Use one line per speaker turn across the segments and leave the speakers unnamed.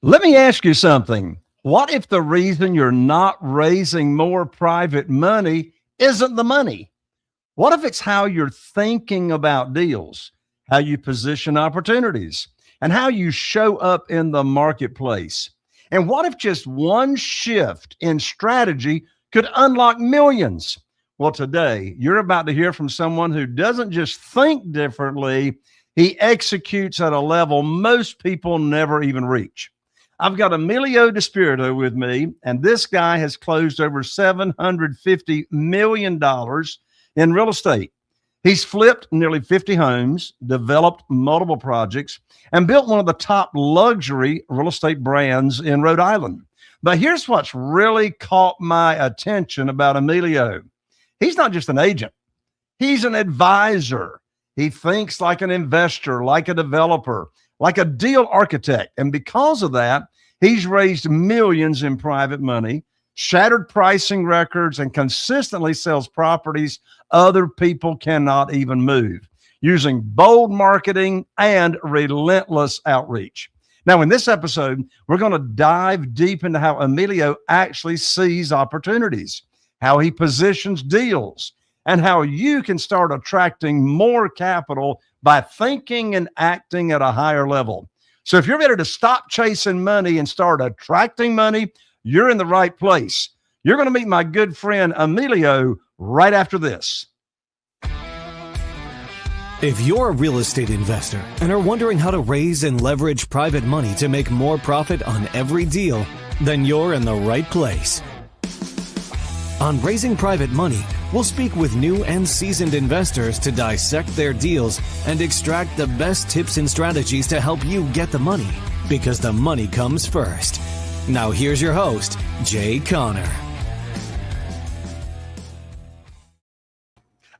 Let me ask you something. What if the reason you're not raising more private money isn't the money? What if it's how you're thinking about deals, how you position opportunities, and how you show up in the marketplace? And what if just one shift in strategy could unlock millions? Well, today you're about to hear from someone who doesn't just think differently, he executes at a level most people never even reach. I've got Emilio DiSpirito with me, and this guy has closed over $750 million in real estate. He's flipped nearly 50 homes, developed multiple projects, and built one of the top luxury real estate brands in Rhode Island. But here's what's really caught my attention about Emilio. He's not just an agent, he's an advisor. He thinks like an investor, like a developer, like a deal architect. And because of that, he's raised millions in private money, shattered pricing records, and consistently sells properties other people cannot even move using bold marketing and relentless outreach. Now, in this episode, we're going to dive deep into how Emilio actually sees opportunities, how he positions deals, and how you can start attracting more capital by thinking and acting at a higher level. So if you're ready to stop chasing money and start attracting money, you're in the right place. You're going to meet my good friend Emilio right after this.
If you're a real estate investor and are wondering how to raise and leverage private money to make more profit on every deal, then you're in the right place. On Raising Private Money, we'll speak with new and seasoned investors to dissect their deals and extract the best tips and strategies to help you get the money, because the money comes first. Now here's your host, Jay Connor.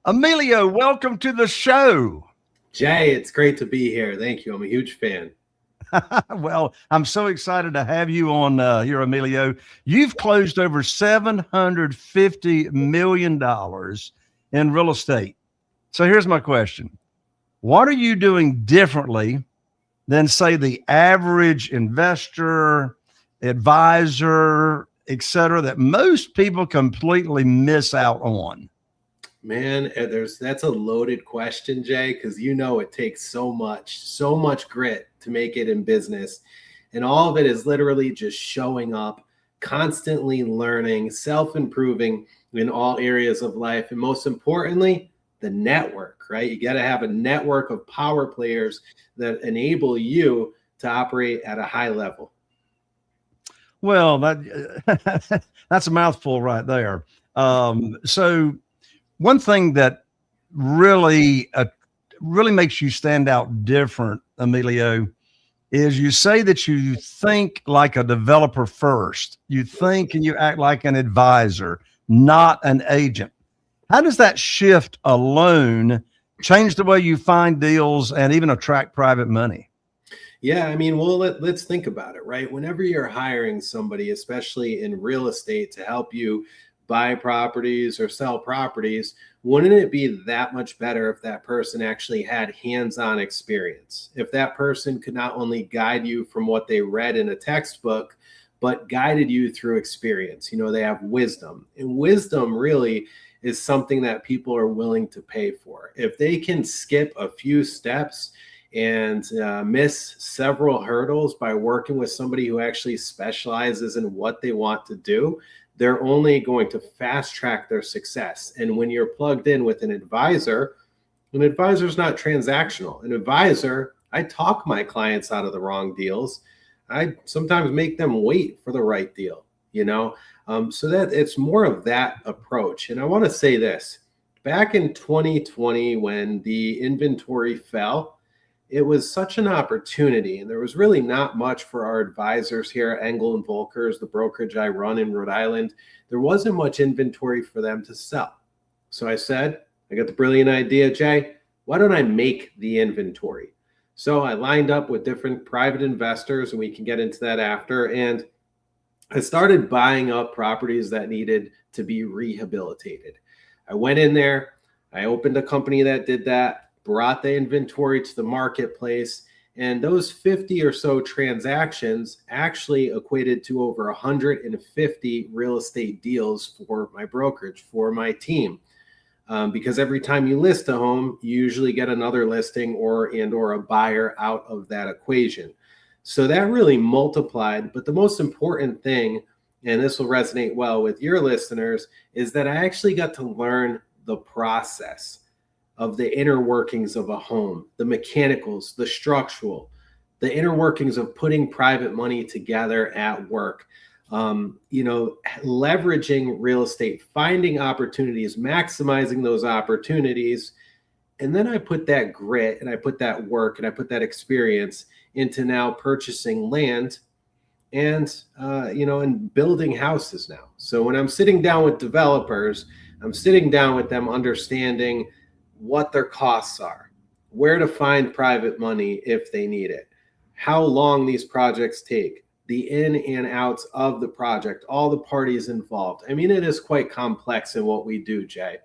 Emilio, welcome to the show.
Jay, it's great to be here. Thank you. I'm a huge fan.
Well, I'm so excited to have you on here, Emilio. You've closed over $750 million in real estate. So here's my question. What are you doing differently than, say, the average investor, advisor, et cetera, that most people completely miss out on?
Man, that's a loaded question, Jay, because it takes so much grit to make it in business. And all of it is literally just showing up, constantly learning, self-improving in all areas of life. And most importantly, the network, right? You got to have a network of power players that enable you to operate at a high level.
Well, that's a mouthful right there. So one thing that really makes you stand out different, Emilio, is you say that you think like a developer first. You think and you act like an advisor, not an agent. How does that shift alone change the way you find deals and even attract private money?
Yeah, well, let's think about it, right? Whenever you're hiring somebody, especially in real estate, to help you buy properties or sell properties, wouldn't it be that much better if that person actually had hands-on experience? If that person could not only guide you from what they read in a textbook, but guided you through experience. They have wisdom, and wisdom really is something that people are willing to pay for. If they can skip a few steps and miss several hurdles by working with somebody who actually specializes in what they want to do, they're only going to fast track their success. And when you're plugged in with an advisor's not transactional. An advisor, I talk my clients out of the wrong deals. I sometimes make them wait for the right deal, so that it's more of that approach. And I want to say this, back in 2020, when the inventory fell, it was such an opportunity, and there was really not much for our advisors here at Engel Völkers, the brokerage I run in Rhode Island. There wasn't much inventory for them to sell. So I said, I got the brilliant idea, Jay, why don't I make the inventory? So I lined up with different private investors, and we can get into that after. And I started buying up properties that needed to be rehabilitated. I went in there, I opened a company that did that, brought the inventory to the marketplace, And those 50 or so transactions actually equated to over 150 real estate deals for my brokerage, for my team. Because every time you list a home, you usually get another listing or a buyer out of that equation. So that really multiplied. But the most important thing, and this will resonate well with your listeners, is that I actually got to learn the process of the inner workings of a home, the mechanicals, the structural, the inner workings of putting private money together at work, leveraging real estate, finding opportunities, maximizing those opportunities. And then I put that grit and I put that work and I put that experience into now purchasing land and building houses now. So when I'm sitting down with developers, I'm sitting down with them understanding what their costs are, where to find private money if they need it, how long these projects take, the in and outs of the project, all the parties involved. I mean, it is quite complex in what we do, Jay.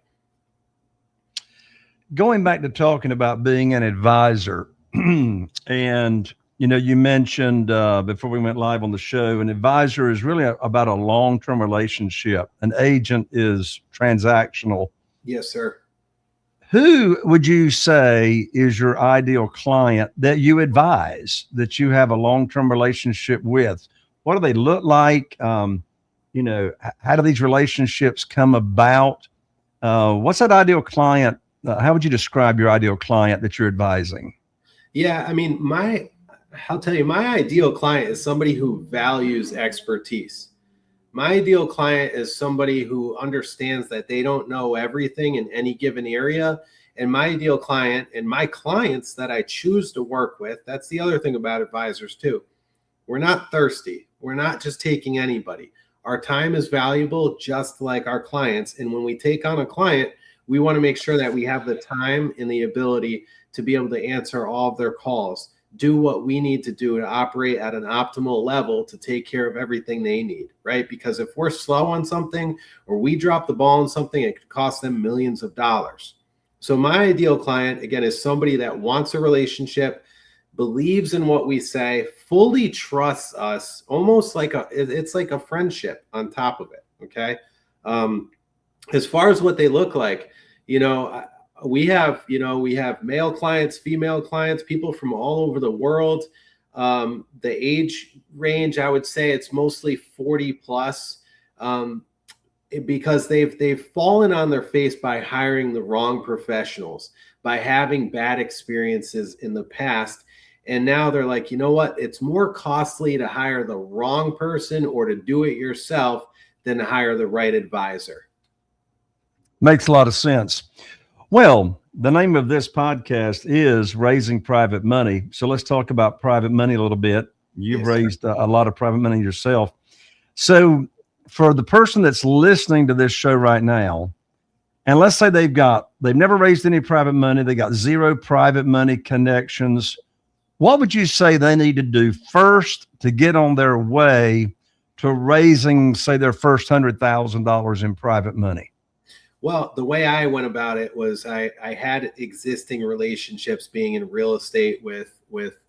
Going back to talking about being an advisor, and you mentioned before we went live on the show, an advisor is really about a long-term relationship. An agent is transactional.
Yes, sir.
Who would you say is your ideal client that you advise, that you have a long-term relationship with? What do they look like? How do these relationships come about? What's that ideal client? How would you describe your ideal client that you're advising?
Yeah, I mean, I'll tell you, my ideal client is somebody who values expertise. My ideal client is somebody who understands that they don't know everything in any given area. And my ideal client and my clients that I choose to work with, that's the other thing about advisors too. We're not thirsty. We're not just taking anybody. Our time is valuable, just like our clients. And when we take on a client, we want to make sure that we have the time and the ability to be able to answer all of their calls, do what we need to do to operate at an optimal level to take care of everything they need, right? Because if we're slow on something or we drop the ball on something, it could cost them millions of dollars. So my ideal client, again, is somebody that wants a relationship, believes in what we say, fully trusts us, almost like it's like a friendship on top of it, okay? As far as what they look like, we have male clients, female clients, people from all over the world. The age range, I would say it's mostly 40 plus, because they've fallen on their face by hiring the wrong professionals, by having bad experiences in the past. And now they're like, you know what? It's more costly to hire the wrong person or to do it yourself than to hire the right advisor.
Makes a lot of sense. Well, the name of this podcast is Raising Private Money. So let's talk about private money a little bit. You've raised a lot of private money yourself. So for the person that's listening to this show right now, and let's say they've never raised any private money, they got zero private money connections, what would you say they need to do first to get on their way to raising, say, their first $100,000 in private money?
Well, the way I went about it was I had existing relationships being in real estate with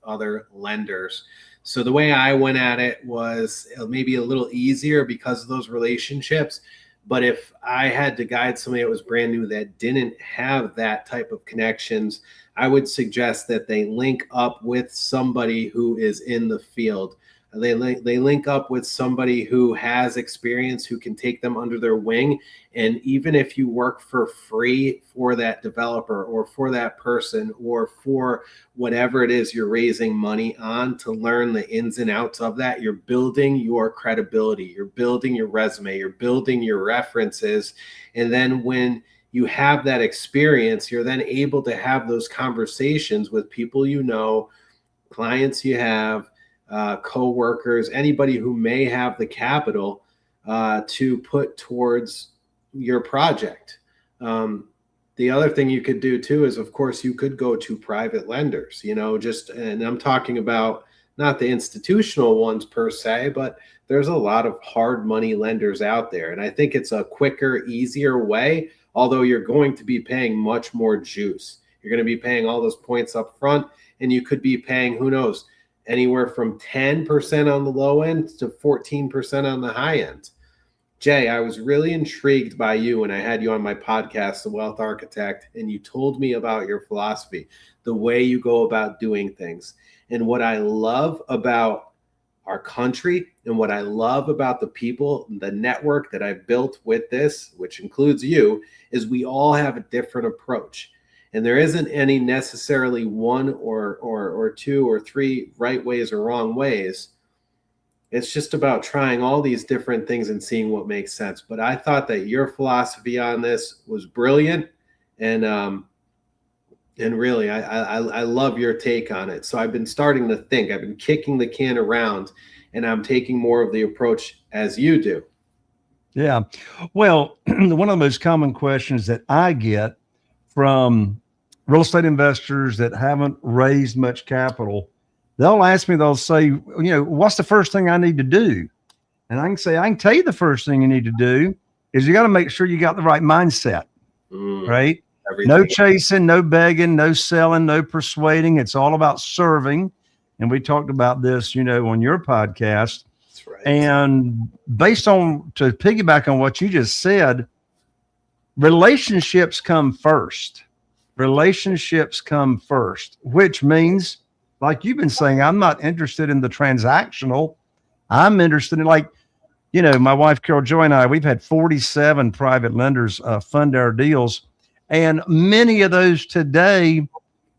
other lenders. So the way I went at it was maybe a little easier because of those relationships. But if I had to guide somebody that was brand new that didn't have that type of connections, I would suggest that they link up with somebody who is in the field. They link up with somebody who has experience, who can take them under their wing. And even if you work for free for that developer or for that person or for whatever it is you're raising money on to learn the ins and outs of that, you're building your credibility, you're building your resume, you're building your references. And then when you have that experience, you're then able to have those conversations with people you know, clients you have, co-workers, anybody who may have the capital to put towards your project. The other thing you could do too is, of course, you could go to private lenders, and I'm talking about not the institutional ones per se, but there's a lot of hard money lenders out there. And I think it's a quicker, easier way, although you're going to be paying much more juice. You're going to be paying all those points up front. and you could be paying, who knows, anywhere from 10% on the low end to 14% on the high end. Jay, I was really intrigued by you when I had you on my podcast, The Wealth Architect, and you told me about your philosophy, the way you go about doing things. And what I love about our country and what I love about the people, the network that I've built with this, which includes you, is we all have a different approach. And there isn't any necessarily one or two or three right ways or wrong ways. It's just about trying all these different things and seeing what makes sense. But I thought that your philosophy on this was brilliant, and really, I love your take on it. So I've been starting to think. I've been kicking the can around, and I'm taking more of the approach as you do.
Yeah. Well, one of the most common questions that I get from real estate investors that haven't raised much capital, they'll ask me, they'll say, what's the first thing I need to do? And I can say, I can tell you the first thing you need to do is you got to make sure you got the right mindset, right? Everything. No chasing, no begging, no selling, no persuading. It's all about serving. And we talked about this, on your podcast.
That's right.
And to piggyback on what you just said, relationships come first. Relationships come first, which means, like you've been saying, I'm not interested in the transactional. I'm interested in, my wife, Carol Joy, and I, we've had 47 private lenders fund our deals. And many of those today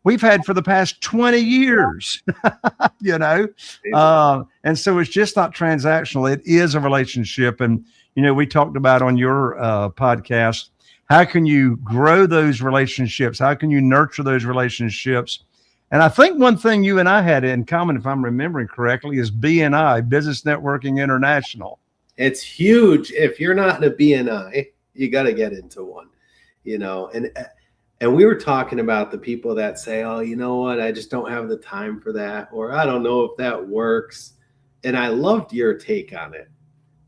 we've had for the past 20 years, and so it's just not transactional. It is a relationship. And, we talked about on your podcast, how can you grow those relationships? How can you nurture those relationships? And I think one thing you and I had in common, if I'm remembering correctly, is BNI, Business Networking International.
It's huge. If you're not in a BNI, you got to get into one. And we were talking about the people that say, oh, you know what, I just don't have the time for that, or I don't know if that works. And I loved your take on it.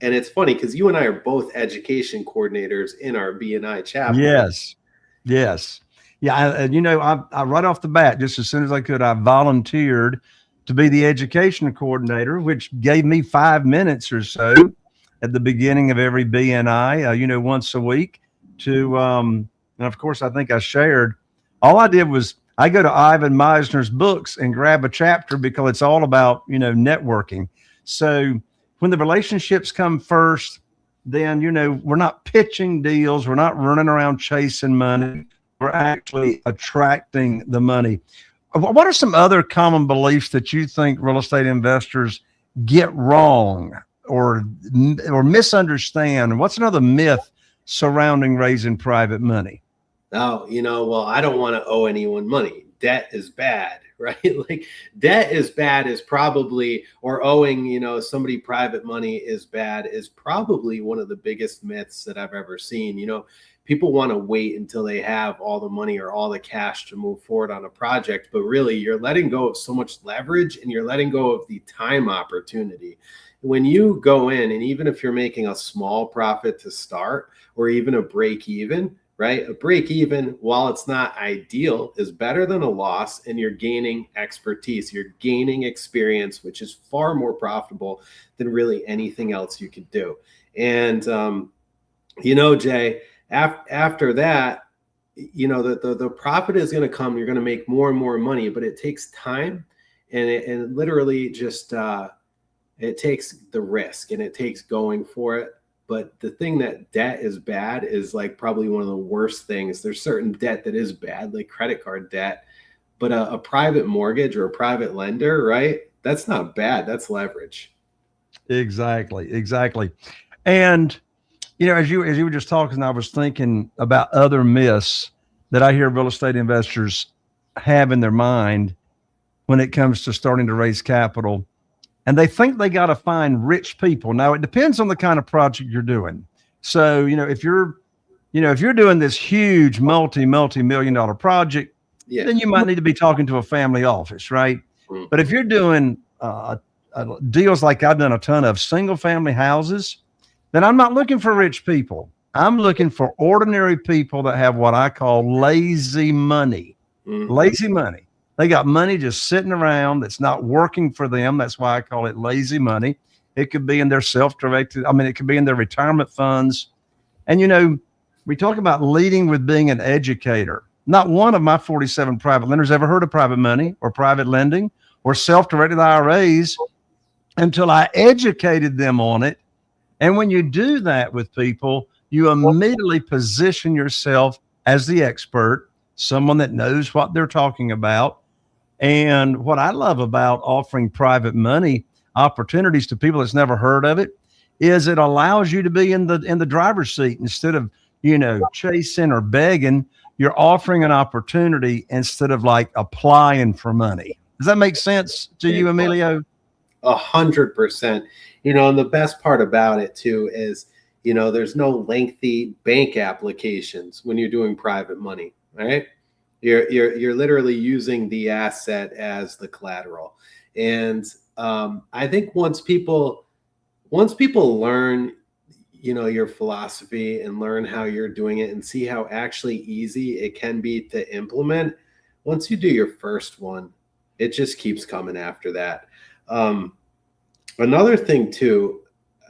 And it's funny because you and I are both education coordinators in our BNI chapter.
Yes. Yeah. I right off the bat, just as soon as I could, I volunteered to be the education coordinator, which gave me 5 minutes or so at the beginning of every BNI, once a week to, and of course, I think I shared, all I did was I go to Ivan Meisner's books and grab a chapter because it's all about, networking. So when the relationships come first, then, we're not pitching deals. We're not running around chasing money. We're actually attracting the money. What are some other common beliefs that you think real estate investors get wrong or misunderstand? What's another myth surrounding raising private money?
Oh, well, I don't want to owe anyone money. Debt is bad, right? Like debt is bad is probably, or owing, somebody private money is bad is probably one of the biggest myths that I've ever seen. People want to wait until they have all the money or all the cash to move forward on a project, but really you're letting go of so much leverage and you're letting go of the time opportunity. When you go in, and even if you're making a small profit to start or even a break even, right? A break even, while it's not ideal, is better than a loss, and you're gaining expertise. You're gaining experience, which is far more profitable than really anything else you could do. And, Jay, after that, the profit is going to come. You're going to make more and more money, but it takes time, and it literally just it takes the risk and it takes going for it. But the thing that debt is bad is like probably one of the worst things. There's certain debt that is bad, like credit card debt, but a private mortgage or a private lender, right? That's not bad. That's leverage.
Exactly. And, as you were just talking, I was thinking about other myths that I hear real estate investors have in their mind when it comes to starting to raise capital. And they think they got to find rich people. Now, it depends on the kind of project you're doing. So, if you're doing this huge multi-million-dollar project, then you might need to be talking to a family office, right? Mm-hmm. But if you're doing deals like I've done a ton of single family houses, then I'm not looking for rich people. I'm looking for ordinary people that have what I call lazy money. Mm-hmm. Lazy money. They got money just sitting around that's not working for them. That's why I call it lazy money. It could be in their self-directed, it could be in their retirement funds. And, we talk about leading with being an educator. Not one of my 47 private lenders ever heard of private money or private lending or self-directed IRAs until I educated them on it. And when you do that with people, you immediately position yourself as the expert, someone that knows what they're talking about. And what I love about offering private money opportunities to people that's never heard of it is it allows you to be in the driver's seat instead of, chasing or begging. You're offering an opportunity instead of like applying for money. Does that make sense to you, Emilio?
100%. And the best part about it too is, there's no lengthy bank applications when you're doing private money, right? You're literally using the asset as the collateral. And I think once people learn, your philosophy and learn how you're doing it and see how actually easy it can be to implement, once you do your first one, it just keeps coming after that. Another thing too,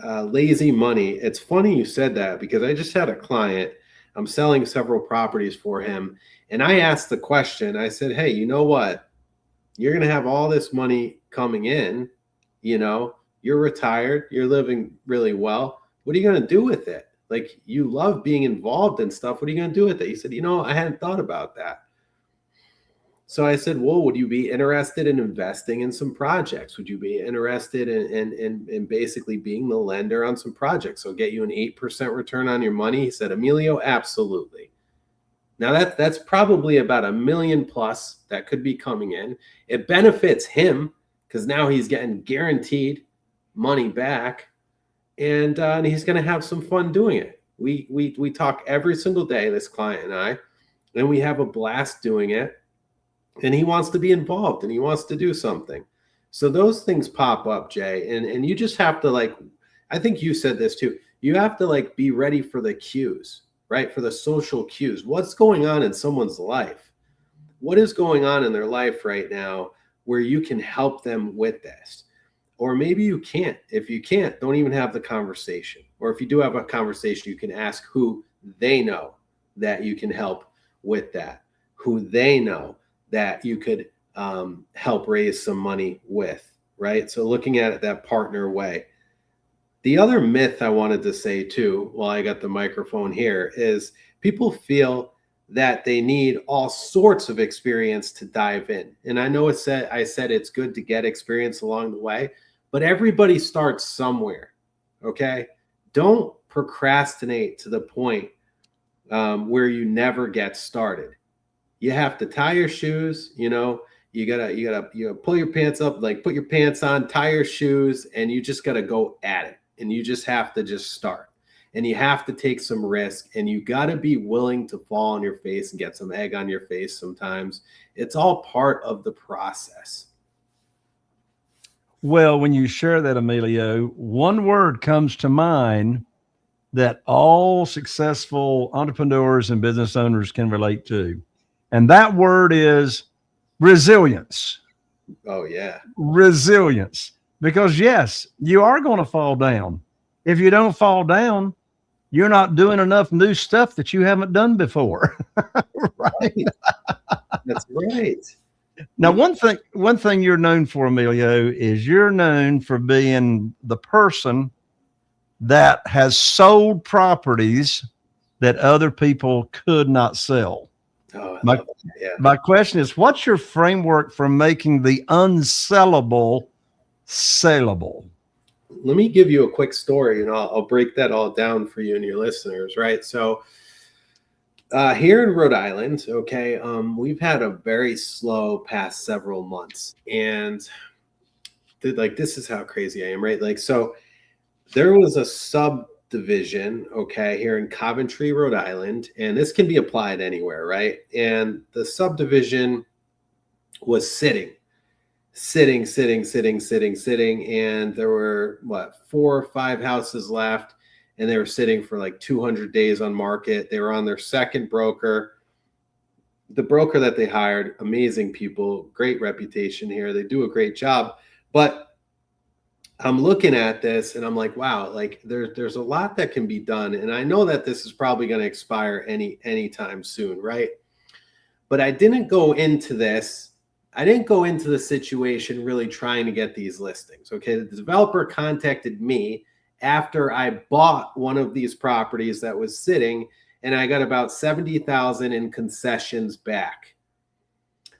lazy money. It's funny you said that because I just had a client. I'm selling several properties for him. And I asked the question, I said, hey, you know what? You're going to have all this money coming in, you're retired, you're living really well. What are you going to do with it? Like, you love being involved in stuff. What are you going to do with it? He said, I hadn't thought about that. So I said, well, would you be interested in investing in some projects? Would you be interested in basically being the lender on some projects? So get you an 8% return on your money? He said, Emilio, absolutely. Now that's probably about $1 million plus that could be coming in. It benefits him because now he's getting guaranteed money back, and he's going to have some fun doing it. We talk every single day, this client and I, and we have a blast doing it. And he wants to be involved and he wants to do something. So those things pop up, Jay, and you just have to, I think you said this too. You have to be ready for the cues, right? For the social cues. What's going on in someone's life? What is going on in their life right now where you can help them with this? Or maybe you can't. If you can't, don't even have the conversation. Or if you do have a conversation, you can ask who they know that you can help with that, who they know that you could help raise some money with, right? So looking at it that partner way. The other myth I wanted to say too, while I got the microphone here, is people feel that they need all sorts of experience to dive in. And I know I said it's good to get experience along the way, but everybody starts somewhere, okay? Don't procrastinate to the point where you never get started. You have to tie your shoes, you gotta pull your pants up, put your pants on, tie your shoes, and you just gotta go at it. And you just have to just start. And you have to take some risk, and you gotta be willing to fall on your face and get some egg on your face sometimes. It's all part of the process.
Well, when you share that, Emilio, one word comes to mind that all successful entrepreneurs and business owners can relate to. And that word is resilience.
Oh, yeah.
Resilience. Because yes, you are going to fall down. If you don't fall down, you're not doing enough new stuff that you haven't done before. Right?
That's right.
Now, one thing you're known for, Emilio, is you're known for being the person that has sold properties that other people could not sell.
Oh,
My question is, what's your framework for making the unsellable sellable?
Let me give you a quick story, and I'll break that all down for you and your listeners, right? So here in Rhode Island, okay, we've had a very slow past several months, and this is how crazy I am, right? So there was a subdivision, okay, here in Coventry, Rhode Island, and this can be applied anywhere, right? And the subdivision was sitting, and there were 4 or 5 houses left, and they were sitting for 200 days on market. They were on their second broker. the broker that they hired, amazing people, great reputation here. They do a great job. But I'm looking at this and I'm like, wow, like there's a lot that can be done. And I know that this is probably going to expire anytime soon, right? But I didn't go into this. I didn't go into the situation really trying to get these listings. Okay. The developer contacted me after I bought one of these properties that was sitting, and I got about 70,000 in concessions back.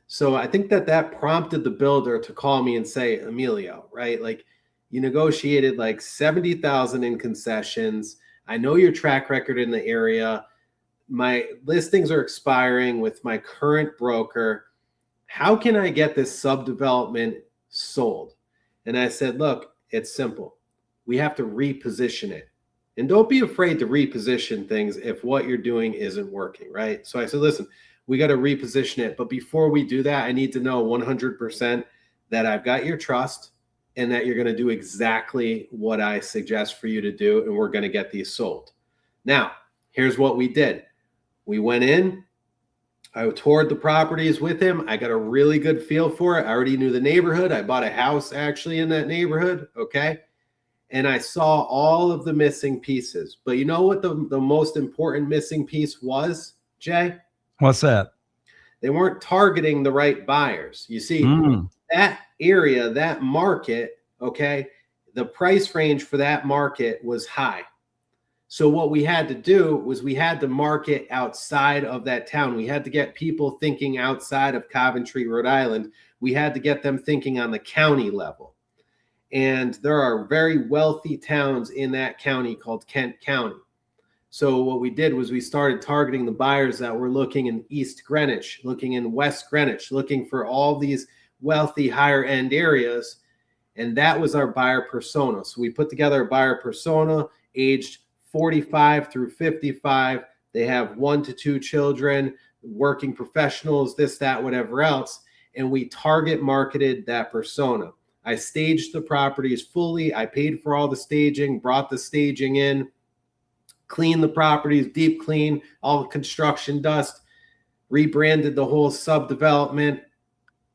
So I think that prompted the builder to call me and say, Emilio, right? Like, you negotiated like 70,000 in concessions. I know your track record in the area. My listings are expiring with my current broker. How can I get this subdevelopment sold? And I said, look, it's simple. We have to reposition it. And don't be afraid to reposition things if what you're doing isn't working, right? So I said, listen, we got to reposition it. But before we do that, I need to know 100% that I've got your trust and that you're going to do exactly what I suggest for you to do, and we're going to get these sold. Now, here's what we did. We went in. I toured the properties with him. I got a really good feel for it. I already knew the neighborhood. I bought a house actually in that neighborhood, okay? And I saw all of the missing pieces. But you know what the most important missing piece was, Jay?
What's that?
They weren't targeting the right buyers. You see, that area, that market, okay, the price range for that market was high. So what we had to do was we had to market outside of that town. We had to get people thinking outside of Coventry, Rhode Island. We had to get them thinking on the county level. And there are very wealthy towns in that county called Kent County. So what we did was we started targeting the buyers that were looking in East Greenwich, looking in West Greenwich, looking for all these wealthy higher end areas. And that was our buyer persona. So we put together a buyer persona aged 45 through 55. They have 1 to 2 children, working professionals, this, that, whatever else. And we target marketed that persona. I staged the properties fully. I paid for all the staging, brought the staging in, cleaned the properties, deep clean, all the construction dust, rebranded the whole subdevelopment,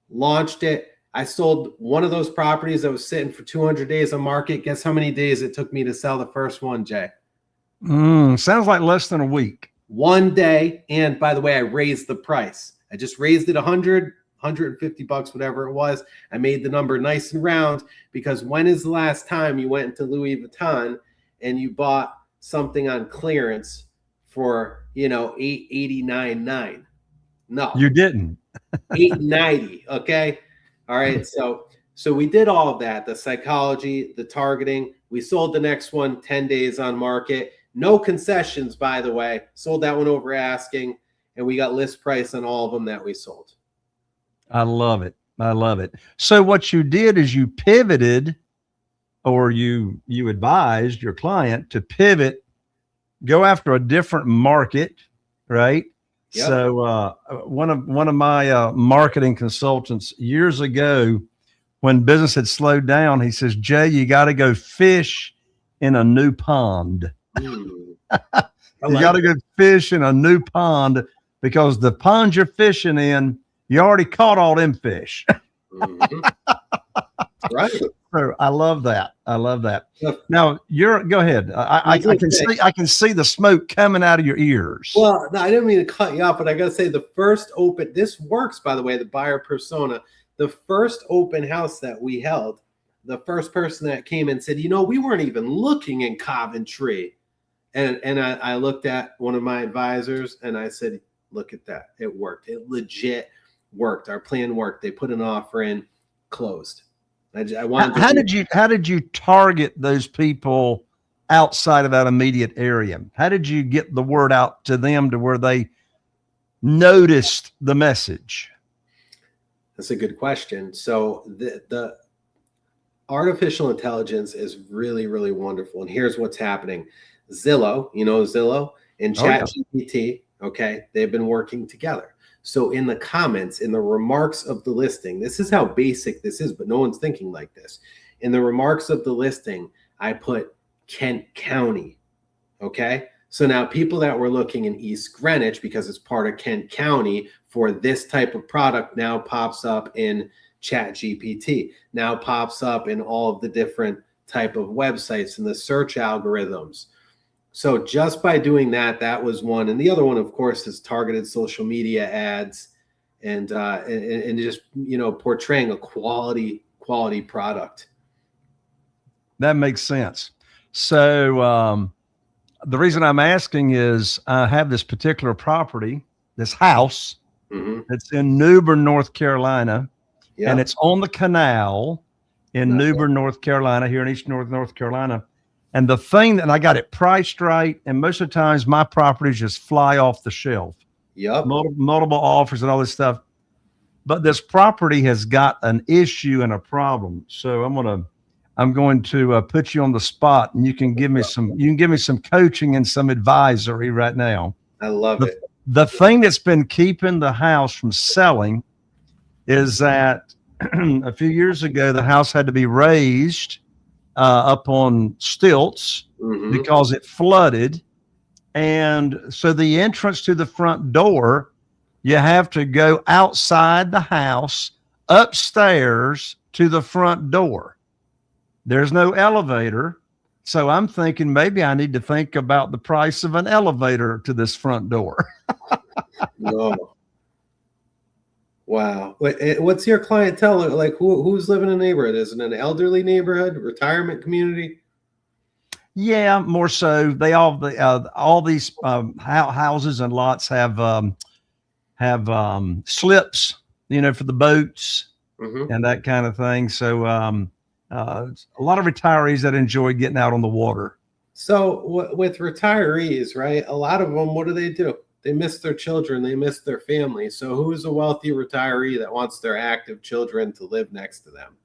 launched it. I sold one of those properties that was sitting for 200 days on market. Guess how many days it took me to sell the first one, Jay?
Sounds like less than a week.
1 day. And by the way, I raised the price. I just raised it $150, whatever it was. I made the number nice and round, because when is the last time you went into Louis Vuitton and you bought something on clearance for, $889.9? No,
You didn't.
$890. Okay. All right. So we did all of that, the psychology, the targeting. We sold the next one 10 days on market. No concessions, by the way. Sold that one over asking, and we got list price on all of them that we sold.
I love it. I love it. So what you did is you pivoted, or you advised your client to pivot, go after a different market, right? Yep. So one of my marketing consultants years ago, when business had slowed down, he says, Jay, you got to go fish in a new pond. You got to go fish in a new pond, because the pond you're fishing in, you already caught all them fish.
Right.
So I love that. I love that. Now go ahead. I can see the smoke coming out of your ears.
Well, no, I didn't mean to cut you off, but I got to say, the first open, this works, by the way, the buyer persona, the first open house that we held, the first person that came and said, we weren't even looking in Coventry. And I looked at one of my advisors and I said, look at that. It worked. It legit worked. Our plan worked. They put an offer in, closed. I wanted
how did you target those people outside of that immediate area? How did you get the word out to them to where they noticed the message?
That's a good question. So the artificial intelligence is really, really wonderful. And here's what's happening. Zillow, Zillow and ChatGPT, okay, they've been working together. So in the comments, in the remarks of the listing, this is how basic this is, but no one's thinking like this. In the remarks of the listing, I put Kent County, okay? So now people that were looking in East Greenwich, because it's part of Kent County, for this type of product now pops up in Chat GPT, now pops up in all of the different type of websites and the search algorithms. So just by doing that, that was one. And the other one, of course, is targeted social media ads and just, portraying a quality product.
That makes sense. So the reason I'm asking is I have this particular property, this house. It's in Newbern, North Carolina, and it's on the canal in Newbern, North Carolina, here in East North Carolina. And the thing that I got it priced right, and most of the times my properties just fly off the shelf.
Yep.
Multiple offers and all this stuff. But this property has got an issue and a problem. So I'm going to put you on the spot, and you can give me some coaching and some advisory right now.
I love it.
The thing that's been keeping the house from selling is that a few years ago, the house had to be raised up on stilts because it flooded. And so the entrance to the front door, you have to go outside the house, upstairs to the front door. There's no elevator. So I'm thinking maybe I need to think about the price of an elevator to this front door.
No. Wow. What's your clientele like? Who's living in the neighborhood? Is it an elderly neighborhood, retirement community?
Yeah, more so. They all these houses and lots have slips, for the boats and that kind of thing. So a lot of retirees that enjoy getting out on the water.
So with retirees, right? A lot of them, what do? They miss their children. They miss their family. So who's a wealthy retiree that wants their active children to live next to them?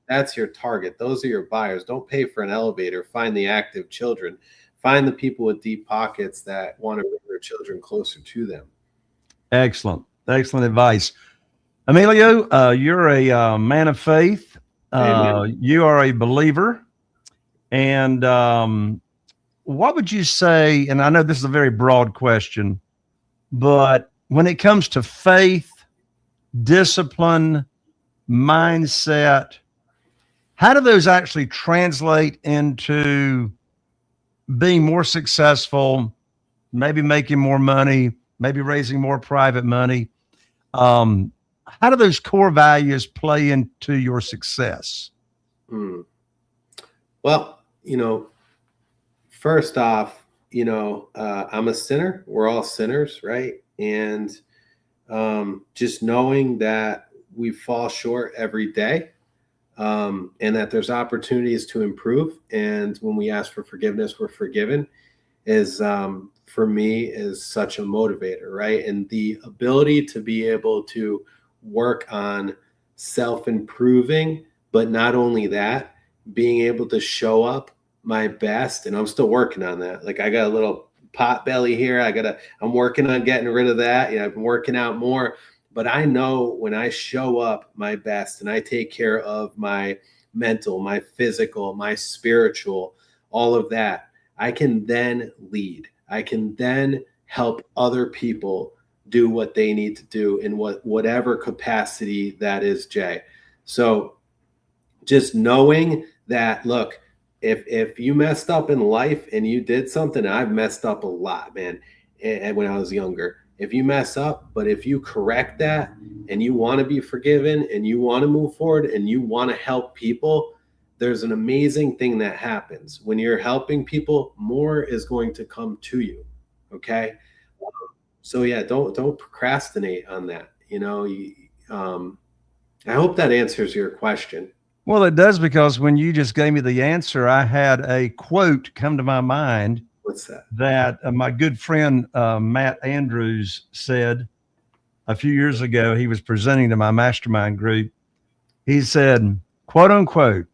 That's your target. Those are your buyers. Don't pay for an elevator. Find the active children. Find the people with deep pockets that want to bring their children closer to them.
Excellent. Excellent advice. Emilio, you're a man of faith. You are a believer. And what would you say, and I know this is a very broad question, but when it comes to faith, discipline, mindset, how do those actually translate into being more successful, maybe making more money, maybe raising more private money? How do those core values play into your success?
Well, first off, I'm a sinner. We're all sinners, right? And just knowing that we fall short every day, and that there's opportunities to improve. And when we ask for forgiveness, we're forgiven is, for me, is such a motivator, right? And the ability to be able to work on self-improving, but not only that, being able to show up my best. And I'm still working on that. Like, I got a little pot belly here. I'm working on getting rid of that. I've been working out more, but I know when I show up my best and I take care of my mental, my physical, my spiritual, all of that, I can then lead. I can then help other people do what they need to do in whatever capacity that is, Jay. So just knowing that, look, if you messed up in life and you did something, I've messed up a lot, man, and when I was younger. If you mess up, but if you correct that and you want to be forgiven and you want to move forward and you want to help people, there's an amazing thing that happens. When you're helping people, more is going to come to you, okay? So yeah, don't procrastinate on that. I hope that answers your question.
Well, it does, because when you just gave me the answer, I had a quote come to my mind.
What's that?
That my good friend Matt Andrews said a few years ago. He was presenting to my mastermind group. He said, quote unquote,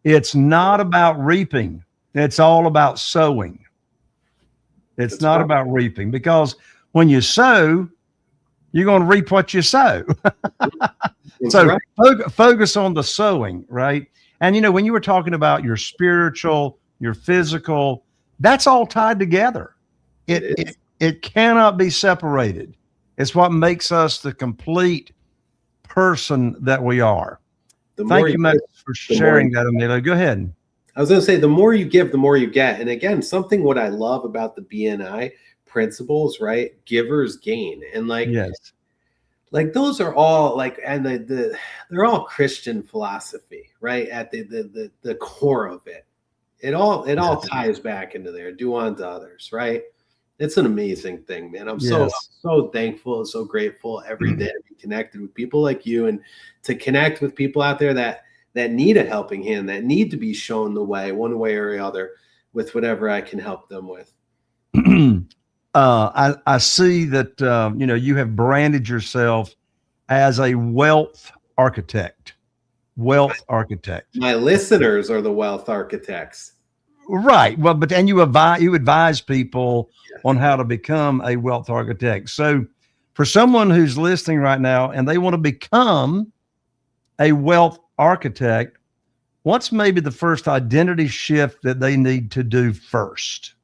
"It's not about reaping. It's all about sowing." It's not about reaping, because when you sow, you're going to reap what you sow. So right. Focus on the sowing, right? And, when you were talking about your spiritual, your physical, that's all tied together. It cannot be separated. It's what makes us the complete person that we are.
The more
Thank
you
you much
give,
for
the more
sharing
you-
that, Emilio. Go ahead.
I was going to say, the more you give, the more you get. And again, something what I love about the BNI principles, right? Givers gain. And
Yes.
like those are all like, and they're all Christian philosophy, right? At the core of it. It all
Yes.
ties back into there. Do unto others, right? It's an amazing thing, man. I'm
Yes.
so thankful and so grateful every day to be connected with people like you, and to connect with people out there that need a helping hand, that need to be shown the way, one way or the other, with whatever I can help them with.
I see that you have branded yourself as a wealth architect. Wealth architect.
My listeners are the wealth architects.
Right. Well, and you advise people on how to become a wealth architect. So for someone who's listening right now and they want to become a wealth architect, what's maybe the first identity shift that they need to do first?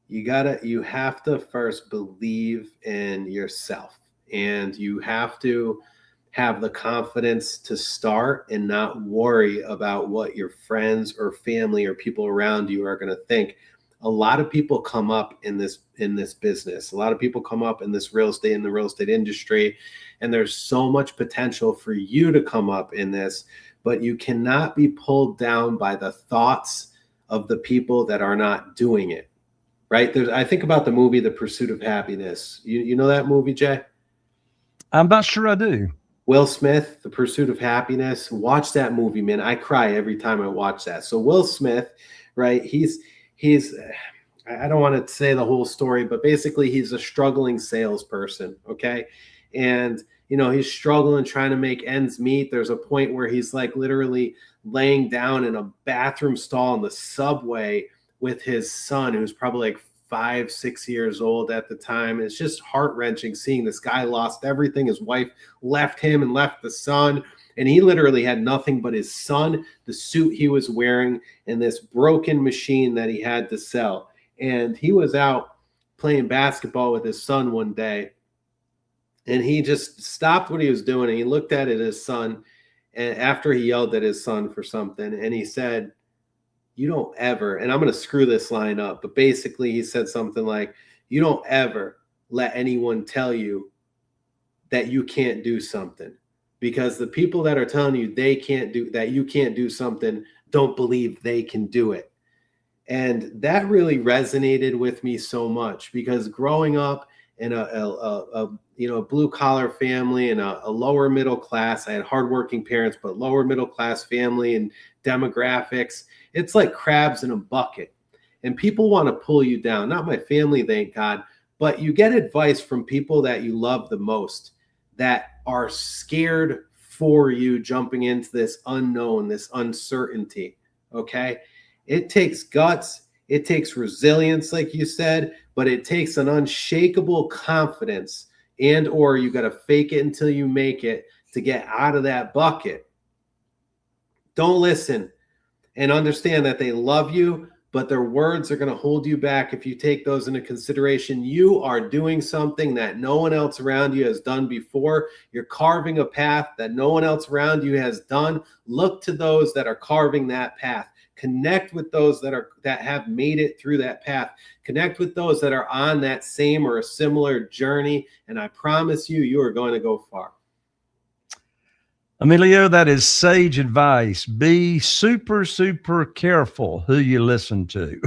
You have to first believe in yourself, and you have to have the confidence to start and not worry about what your friends or family or people around you are going to think. A lot of people come up in this business. A lot of people come up in the real estate industry, and there's so much potential for you to come up in this, but you cannot be pulled down by the thoughts of the people that are not doing it. Right? I think about the movie The Pursuit of Happiness. You know that movie, Jay?
I'm not sure I do.
Will Smith, The Pursuit of Happiness. Watch that movie, man. I cry every time I watch that. So Will Smith, right? He's I don't want to say the whole story, but basically he's a struggling salesperson, okay? And he's struggling trying to make ends meet. There's a point where he's like literally laying down in a bathroom stall in the subway with his son, who's probably like 5-6 years old at the time. It's just heart-wrenching seeing this guy lost everything. His wife left him and left the son, and he literally had nothing but his son, the suit he was wearing, and this broken machine that he had to sell. And he was out playing basketball with his son one day, and he just stopped what he was doing, and he looked at his son, and after he yelled at his son for something, and he said, "You don't ever," and I'm going to screw this line up, but basically he said something like, "You don't ever let anyone tell you that you can't do something, because the people that are telling you you can't do something don't believe they can do it." And that really resonated with me so much, because growing up in a blue collar family and a lower middle class, I had hardworking parents, but lower middle class family and demographics, it's like crabs in a bucket, and people want to pull you down. Not my family, thank God, but you get advice from people that you love the most that are scared for you jumping into this unknown, this uncertainty. Okay. It takes guts. It takes resilience, like you said, but it takes an unshakable confidence, or you got to fake it until you make it to get out of that bucket. Don't listen, and understand that they love you, but their words are going to hold you back. If you take those into consideration, you are doing something that no one else around you has done before. You're carving a path that no one else around you has done. Look to those that are carving that path. Connect with those that have made it through that path. Connect with those that are on that same or a similar journey, and I promise you are going to go far.
Emilio, that is sage advice. Be super, super careful who you listen to.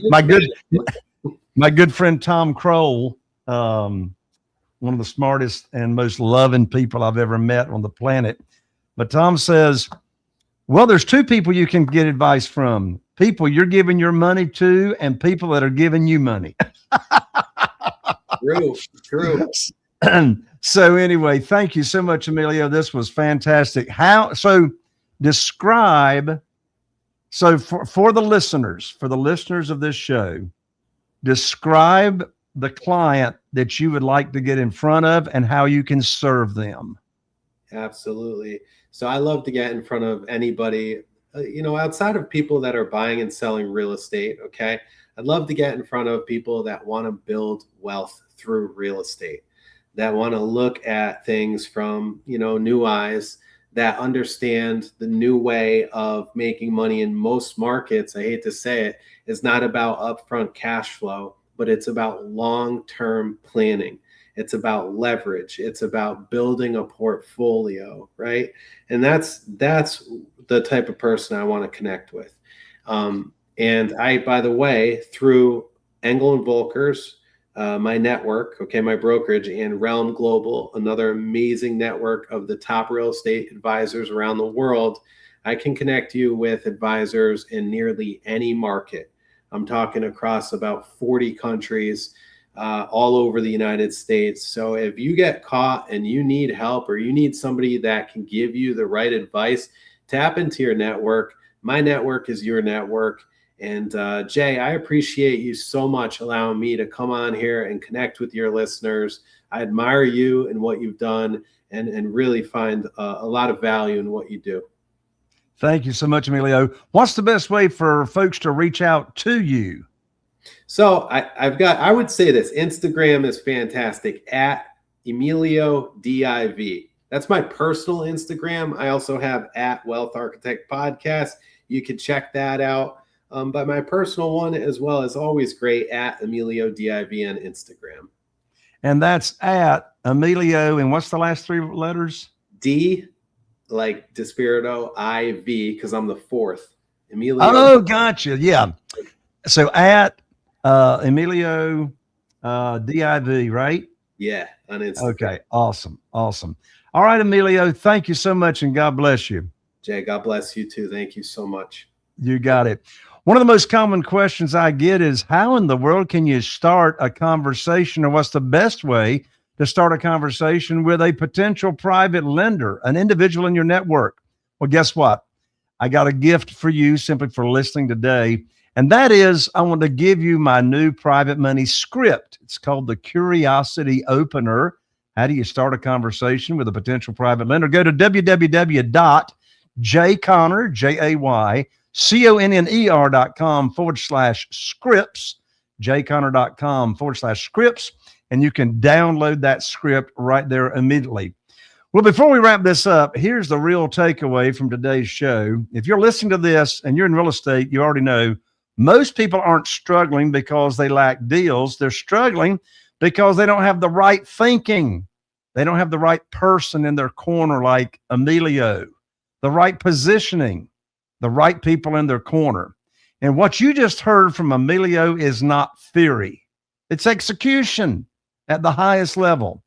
my good friend Tom Kroll, one of the smartest and most loving people I've ever met on the planet. But Tom says, well, there's two people you can get advice from: people you're giving your money to, and people that are giving you money.
True.
So anyway, thank you so much, Emilio. This was fantastic. Describe, for the listeners of this show, describe the client that you would like to get in front of and how you can serve them.
Absolutely. So I love to get in front of anybody, outside of people that are buying and selling real estate. Okay. I'd love to get in front of people that want to build wealth through real estate, that want to look at things from, new eyes, that understand the new way of making money in most markets. I hate to say it, is not about upfront cash flow, but it's about long-term planning. It's about leverage. It's about building a portfolio, right? And that's the type of person I want to connect with. And I, by the way, through Engel Völkers, my network, my brokerage, and Realm Global, another amazing network of the top real estate advisors around the world, I can connect you with advisors in nearly any market. I'm talking across about 40 countries, all over the United States. So if you get caught and you need help, or you need somebody that can give you the right advice, tap into your network. My network is your network. And Jay, I appreciate you so much allowing me to come on here and connect with your listeners. I admire you and what you've done, and really find a lot of value in what you do.
Thank you so much, Emilio. What's the best way for folks to reach out to you?
So I would say this: Instagram is fantastic, at Emilio DIV. That's my personal Instagram. I also have at Wealth Architect Podcast. You can check that out. But my personal one as well is always great, at Emilio DIV on Instagram.
And that's at Emilio. And what's the last three letters?
D, like DiSpirito, IV, because I'm the fourth. Emilio.
Oh, gotcha. Yeah. So at Emilio DIV, right?
Yeah, on Instagram.
Okay. Awesome. Awesome. All right, Emilio, thank you so much, and God bless you.
Jay, God bless you too. Thank you so much.
You got it. One of the most common questions I get is, how in the world can you start a conversation, or what's the best way to start a conversation with a potential private lender, an individual in your network? Well, guess what? I got a gift for you simply for listening today. And that is, I want to give you my new private money script. It's called the Curiosity Opener. How do you start a conversation with a potential private lender? Go to www.jayconner.com/scripts, jayconner.com/scripts, and you can download that script right there immediately. Well, before we wrap this up, here's the real takeaway from today's show. If you're listening to this and you're in real estate, you already know most people aren't struggling because they lack deals. They're struggling because they don't have the right thinking. They don't have the right person in their corner like Emilio, the right positioning, the right people in their corner. And what you just heard from Emilio is not theory. It's execution at the highest level.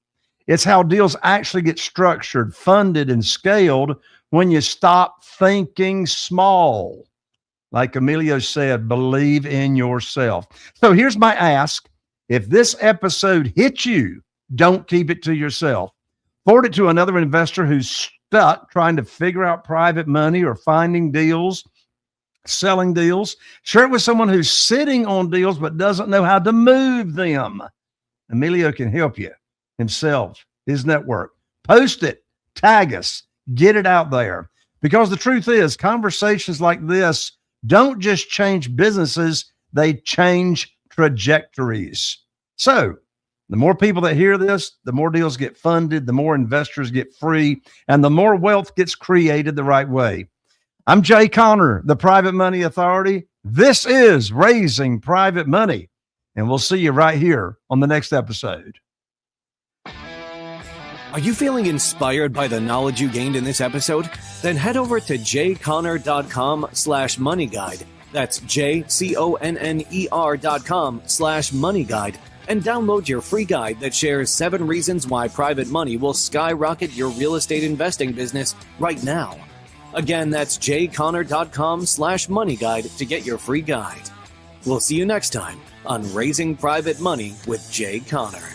It's how deals actually get structured, funded, and scaled when you stop thinking small. Like Emilio said, believe in yourself. So here's my ask. If this episode hits you, don't keep it to yourself. Forward it to another investor who's stuck trying to figure out private money or finding deals, selling deals. Share it with someone who's sitting on deals but doesn't know how to move them. Emilio can help you himself, his network. Post it, tag us, get it out there. Because the truth is, conversations like this don't just change businesses, they change trajectories. So the more people that hear this, the more deals get funded, the more investors get free, and the more wealth gets created the right way. I'm Jay Conner, the Private Money Authority. This is Raising Private Money, and we'll see you right here on the next episode.
Are you feeling inspired by the knowledge you gained in this episode? Then head over to jayconner.com/moneyguide. That's jayconner.com/moneyguide, and download your free guide that shares 7 reasons why private money will skyrocket your real estate investing business right now. Again, that's jayconner.com/moneyguide to get your free guide. We'll see you next time on Raising Private Money with Jay Conner.